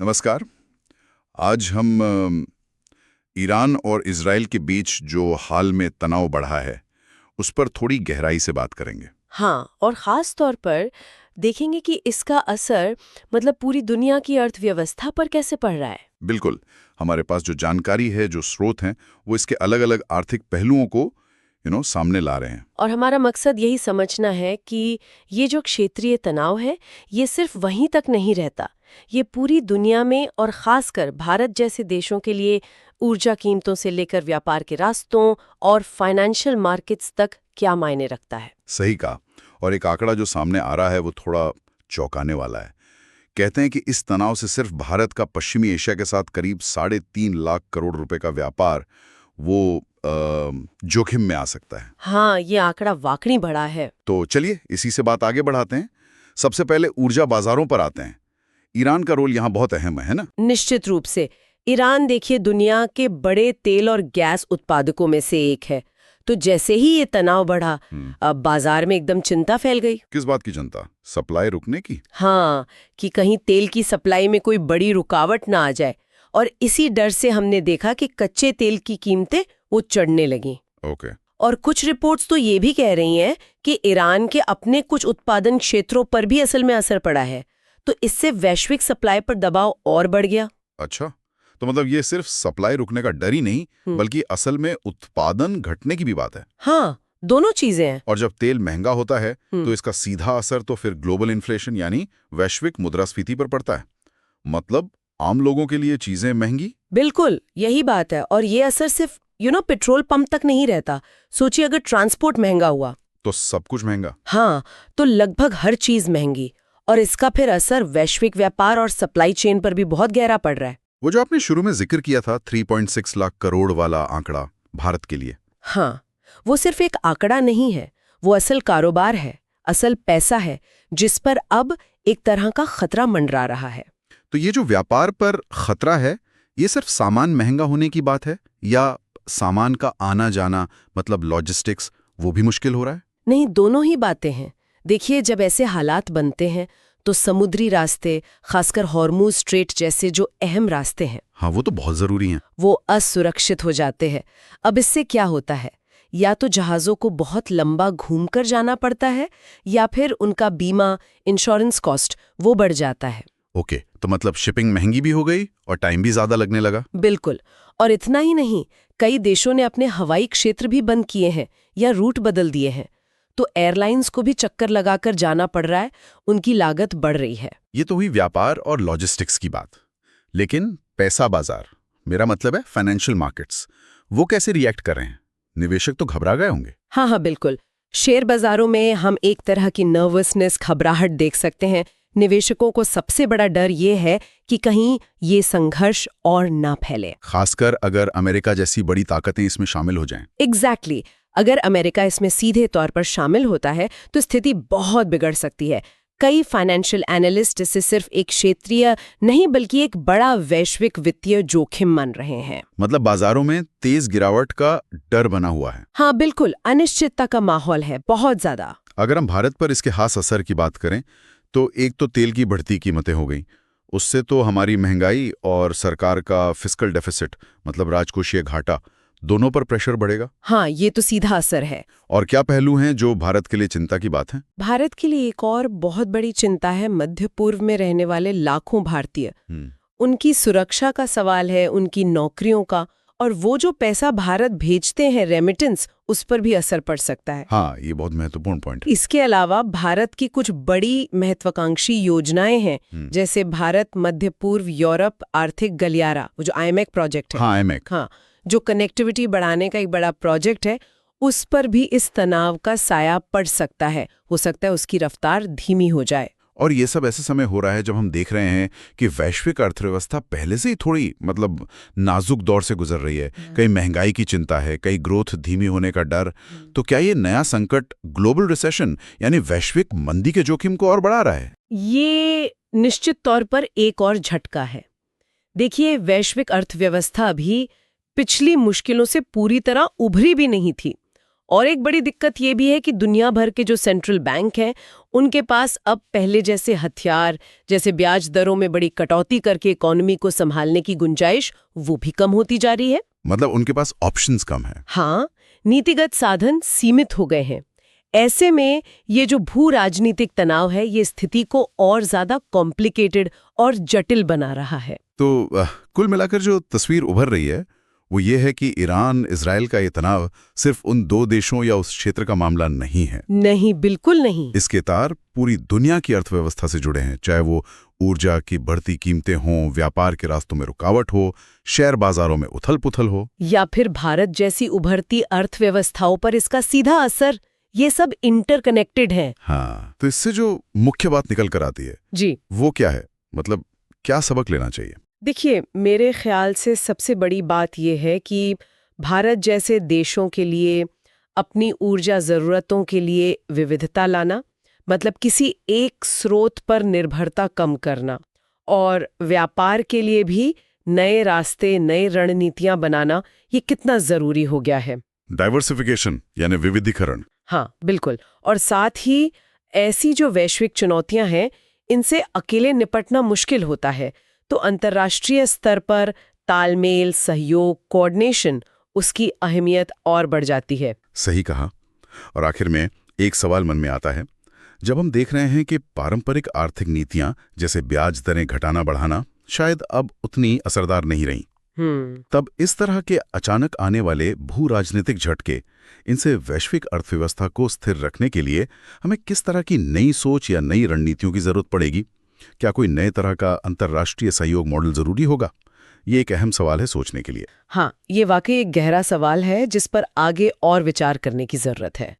नमस्कार। आज हम ईरान और इजराइल के बीच जो हाल में तनाव बढ़ा है उस पर थोड़ी गहराई से बात करेंगे। हाँ, और ख़ास तौर पर देखेंगे कि इसका असर मतलब पूरी दुनिया की अर्थव्यवस्था पर कैसे पड़ रहा है। बिल्कुल। हमारे पास जो जानकारी है, जो स्रोत हैं, वो इसके अलग-अलग आर्थिक पहलुओं को सामने ला रहे हैं। और हमारा मकसद यही समझना है कि ये जो क्षेत्रीय तनाव है, ये सिर्फ वहीं तक नहीं रहता। ये पूरी दुनिया में और ख़ासकर भारत जैसे देशों के लिए ऊर्जा कीमतों से लेकर व्यापार के रास्तों और फाइनेंशियल मार्केट्स तक क्या मायने रखता है। सही कहा। और एक आंकड़ा जो सामने आ रहा है वो थोड़ा चौंकाने वाला है। कहते हैं कि इस तनाव से सिर्फ भारत का पश्चिमी एशिया के साथ करीब 3.5 लाख करोड़ रुपए का व्यापार वो जोखिम में आ सकता है। हाँ, ये आंकड़ा वाकई बड़ा है। तो चलिए इसी से बात आगे बढ़ाते हैं। सबसे पहले ऊर्जा बाजारों पर आते हैं। ईरान का रोल यहाँ बहुत अहम है ना? निश्चित रूप से। ईरान देखिए दुनिया के बड़े तेल और गैस उत्पादकों में से एक है। तो जैसे ही ये तनाव बढ़ा, अब बाजार में एकदम चिंता फैल गई। किस बात की चिंता? सप्लाई रुकने की? हाँ, कि कहीं तेल की सप्लाई में कोई बड़ी रुकावट ना आ जाए। और इसी डर से हमने देखा कि कच्चे तेल की कीमतें वो चढ़ने लगीं। ओके। और कुछ रिपोर्ट्स तो ये भी कह रही हैं कि ईरान के अपने कुछ उत्पादन क्षेत्रों पर भी असल में असर पड़ा है। तो इससे वैश्विक सप्लाई पर दबाव और बढ़ गया। अच्छा, तो मतलब ये सिर्फ सप्लाई रुकने का डर ही नहीं बल्कि असल में उत्पादन घटने की भी बात है। हाँ, दोनों चीजें हैं। और जब तेल महंगा होता है तो इसका सीधा असर तो फिर ग्लोबल इन्फ्लेशन यानी वैश्विक मुद्रास्फीति पर पड़ता है। मतलब आम लोगों के लिए चीजें महंगी। बिल्कुल यही बात है। और ये असर सिर्फ पेट्रोल पंप तक नहीं रहता। सोचिए अगर ट्रांसपोर्ट महंगा हुआ तो सब कुछ महंगा। हाँ, तो लगभग हर चीज महंगी। और इसका फिर असर वैश्विक व्यापार और सप्लाई चेन पर भी बहुत गहरा पड़ रहा है। वो जो आपने शुरू में जिक्र किया था 3.6 लाख करोड़ वाला आंकड़ा भारत के लिए। हाँ, वो सिर्फ एक आंकड़ा नहीं है, वो असल कारोबार है, असल पैसा है जिस पर अब एक तरह का खतरा मंडरा रहा है। तो ये जो व्यापार पर खतरा है, ये सिर्फ सामान महंगा होने की बात है या सामान का आना जाना मतलब लॉजिस्टिक्स वो भी मुश्किल हो रहा है? नहीं, दोनों ही बातें हैं। देखिए जब ऐसे हालात बनते हैं तो समुद्री रास्ते, खासकर हॉर्मुज स्ट्रेट जैसे जो अहम रास्ते हैं, हाँ वो तो बहुत जरूरी हैं। वो असुरक्षित हो जाते हैं। अब इससे क्या होता है, या तो जहाज़ों को बहुत लंबा घूमकर जाना पड़ता है या फिर उनका बीमा, इंश्योरेंस कॉस्ट वो बढ़ जाता है। ओके, तो मतलब शिपिंग महंगी भी हो गई और टाइम भी ज्यादा लगने लगा। बिल्कुल। और इतना ही नहीं, कई देशों ने अपने हवाई क्षेत्र भी बंद किए हैं या रूट बदल दिए हैं। तो एयरलाइंस को भी चक्कर लगाकर जाना पड़ रहा है, उनकी लागत बढ़ रही है। ये तो हुई व्यापार और लॉजिस्टिक्स की बात। लेकिन पैसा बाजार, मेरा मतलब है फाइनेंशियल मार्केट्स, वो कैसे रिएक्ट कर रहे हैं? निवेशक तो घबरा गए होंगे। हाँ, बिल्कुल। शेयर बाजारों में हम एक तरह की नर्वसनेस, घबराहट देख सकते हैं। निवेशकों को सबसे बड़ा डर ये है कि कहीं ये संघर्ष और ना फैले, खासकर अगर अमेरिका जैसी बड़ी ताकतें इसमें शामिल हो जाएं। एग्जैक्टली। अगर अमेरिका इसमें सीधे तौर पर शामिल होता है तो स्थिति बहुत बिगड़ सकती है। कई फाइनेंशियल एनालिस्ट इसे सिर्फ एक क्षेत्रीय नहीं बल्कि एक बड़ा वैश्विक वित्तीय जोखिम मान रहे हैं। मतलब बाजारों में तेज गिरावट का डर बना हुआ है। हाँ बिल्कुल, अनिश्चितता का माहौल है बहुत ज्यादा। अगर हम भारत पर इसके खास असर की बात करें तो एक तो तेल की बढ़ती कीमतें हो गई, उससे तो हमारी महंगाई और सरकार का फिस्कल डेफिसिट मतलब राजकोषीय घाटा, दोनों पर प्रेशर बढ़ेगा। हाँ, ये तो सीधा असर है। और क्या पहलू हैं जो भारत के लिए चिंता की बात है? भारत के लिए एक और बहुत बड़ी चिंता है मध्य पूर्व में रहने वाले लाखों भारतीय। उनकी सुरक्षा का सवाल है, उनकी नौकरियों का, और वो जो पैसा भारत भेजते हैं रेमिटेंस, उस पर भी असर पड़ सकता है। हाँ, ये बहुत महत्वपूर्ण पॉइंट है। इसके अलावा भारत की कुछ बड़ी महत्वाकांक्षी योजनाएं हैं, जैसे भारत मध्य पूर्व यूरोप आर्थिक गलियारा, वो जो आईएमएक प्रोजेक्ट है। हाँ, आईएमएक। हाँ, जो कनेक्टिविटी बढ़ाने का एक बड़ा प्रोजेक्ट है, उस पर भी इस तनाव का साया पड़ सकता है। हो सकता है उसकी रफ्तार धीमी हो जाए। और ये सब ऐसे समय हो रहा है जब हम देख रहे हैं कि वैश्विक अर्थव्यवस्था पहले से ही थोड़ी मतलब नाजुक दौर से गुजर रही है। कहीं महंगाई की चिंता है, कहीं ग्रोथ धीमी होने का डर। तो क्या ये नया संकट ग्लोबल रिसेशन यानी वैश्विक मंदी के जोखिम को और बढ़ा रहा है? ये निश्चित तौर पर एक और झटका है। देखिए, वैश्विक अर्थव्यवस्था अभी पिछली मुश्किलों से पूरी तरह उभरी भी नहीं थी और एक बड़ी दिक्कत ये भी है कि दुनिया भर के जो सेंट्रल बैंक हैं उनके पास अब पहले जैसे हथियार, जैसे ब्याज दरों में बड़ी कटौती करके इकोनॉमी को संभालने की गुंजाइश वो भी कम होती जा रही है। मतलब उनके पास ऑप्शंस कम है। हाँ, नीतिगत साधन सीमित हो गए हैं। ऐसे में ये जो भू राजनीतिक तनाव है ये स्थिति को और ज्यादा कॉम्प्लिकेटेड और जटिल बना रहा है। तो कुल मिलाकर जो तस्वीर उभर रही है वो ये है कि ईरान इजराइल का ये तनाव सिर्फ उन दो देशों या उस क्षेत्र का मामला नहीं है। नहीं, बिल्कुल नहीं। इसके तार पूरी दुनिया की अर्थव्यवस्था से जुड़े हैं, चाहे वो ऊर्जा की बढ़ती कीमतें हों, व्यापार के रास्तों में रुकावट हो, शेयर बाजारों में उथल-पुथल हो, या फिर भारत जैसी उभरती अर्थव्यवस्थाओं पर इसका सीधा असर। ये सब इंटरकनेक्टेड हैं। हाँ, तो इससे जो मुख्य बात निकल कर आती है जी, वो क्या है? मतलब क्या सबक लेना चाहिए? देखिए, मेरे ख्याल से सबसे बड़ी बात यह है कि भारत जैसे देशों के लिए अपनी ऊर्जा ज़रूरतों के लिए विविधता लाना, मतलब किसी एक स्रोत पर निर्भरता कम करना, और व्यापार के लिए भी नए रास्ते, नई रणनीतियां बनाना, ये कितना ज़रूरी हो गया है। डाइवर्सिफिकेशन यानी विविधीकरण। हाँ, बिल्कुल। और साथ ही ऐसी जो वैश्विक चुनौतियां हैं, इनसे अकेले निपटना मुश्किल होता है, तो अंतर्राष्ट्रीय स्तर पर तालमेल, सहयोग, कोऑर्डिनेशन, उसकी अहमियत और बढ़ जाती है। सही कहा। और आखिर में एक सवाल मन में आता है, जब हम देख रहे हैं कि पारंपरिक आर्थिक नीतियां जैसे ब्याज दरें घटाना बढ़ाना शायद अब उतनी असरदार नहीं रहीं, तब इस तरह के अचानक आने वाले भू राजनीतिक झटके, इनसे वैश्विक अर्थव्यवस्था को स्थिर रखने के लिए हमें किस तरह की नई सोच या नई रणनीतियों की जरूरत पड़ेगी? क्या कोई नए तरह का अंतर्राष्ट्रीय सहयोग मॉडल जरूरी होगा? ये एक अहम सवाल है सोचने के लिए। हाँ, ये वाकई एक गहरा सवाल है जिस पर आगे और विचार करने की जरूरत है।